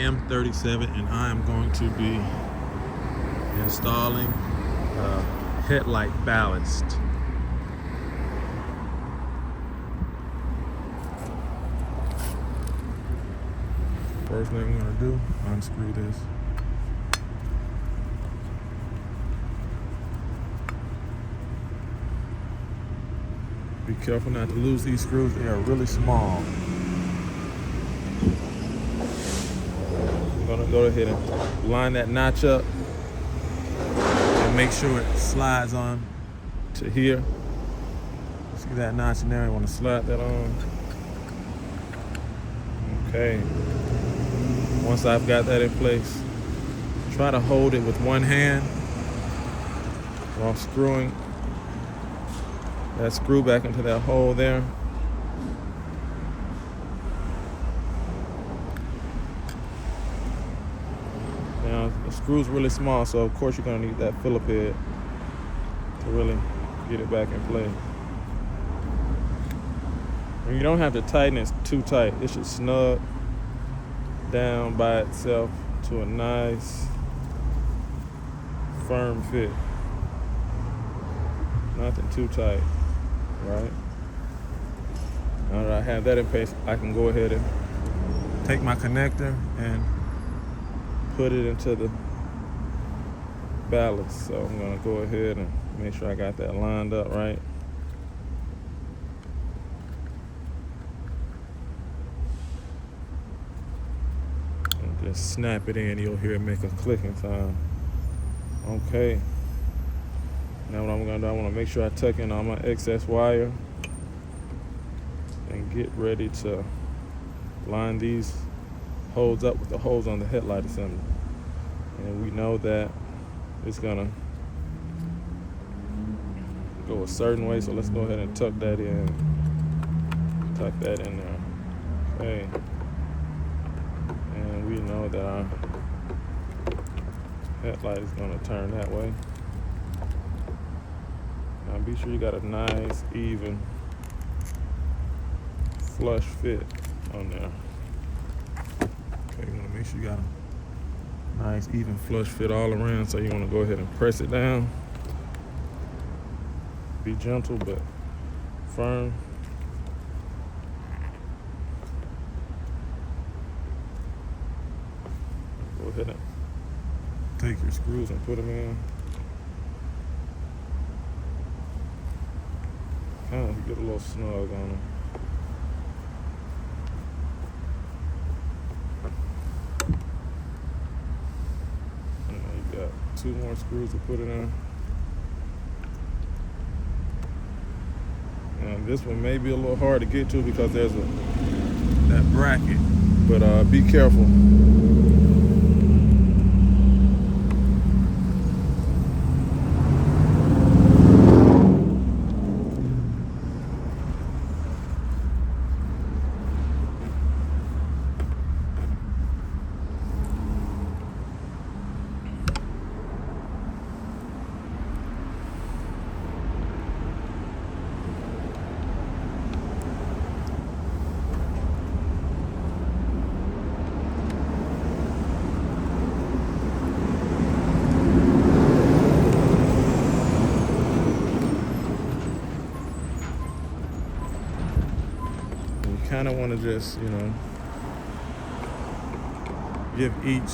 M37, and I am going to be installing Headlight ballast. First thing I'm going to do, unscrew this. Be careful not to lose these screws, they are really small. I'm going to go ahead and line that notch up and make sure it slides on to here. See that notch in there? I want to slide that on. Okay. Once I've got that in place, try to hold it with one hand while screwing that screw back into that hole there. Now the screw's really small, so of course you're gonna need that Phillip head to really get it back in place. And you don't have to tighten it too tight. It should snug down by itself to a nice firm fit. Nothing too tight, right? Now that I have that in place, I can go ahead and take my connector and put it into the ballast. So I'm gonna go ahead and make sure I got that lined up right. Just snap it in, you'll hear it make a clicking sound. Okay. Now what I'm gonna do, I wanna make sure I tuck in all my excess wire and get ready to line these holes up with the holes on the headlight assembly. And we know that it's gonna go a certain way, so let's go ahead and tuck that in. Tuck that in there. Okay. And we know that our headlight is going to turn that way. Now be sure you got a nice, even, flush fit on there. Okay, you want to make sure you got a nice, even, flush fit all around. So you want to go ahead and press it down. Be gentle but firm. Go ahead and take your screws and put them in. Kind of get a little snug on them. And now you got 2 more screws to put it in. Now this one may be a little hard to get to because there's that bracket, but be careful. Kind of want to just, give each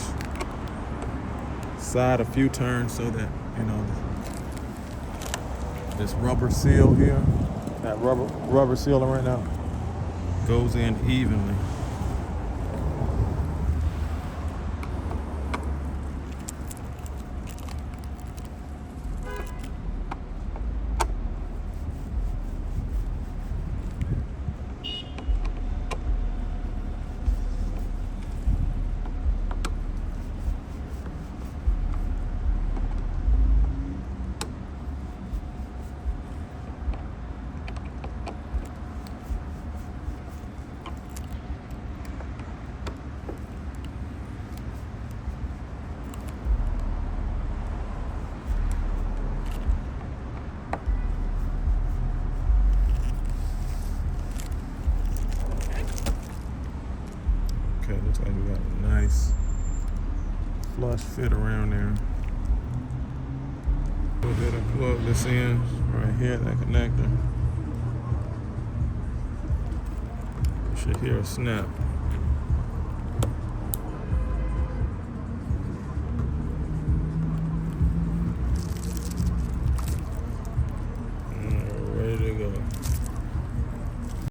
side a few turns so that, this rubber seal here, that rubber seal right now, goes in evenly. flush fit around there. Go ahead and plug this in right here, that connector. You should hear a snap.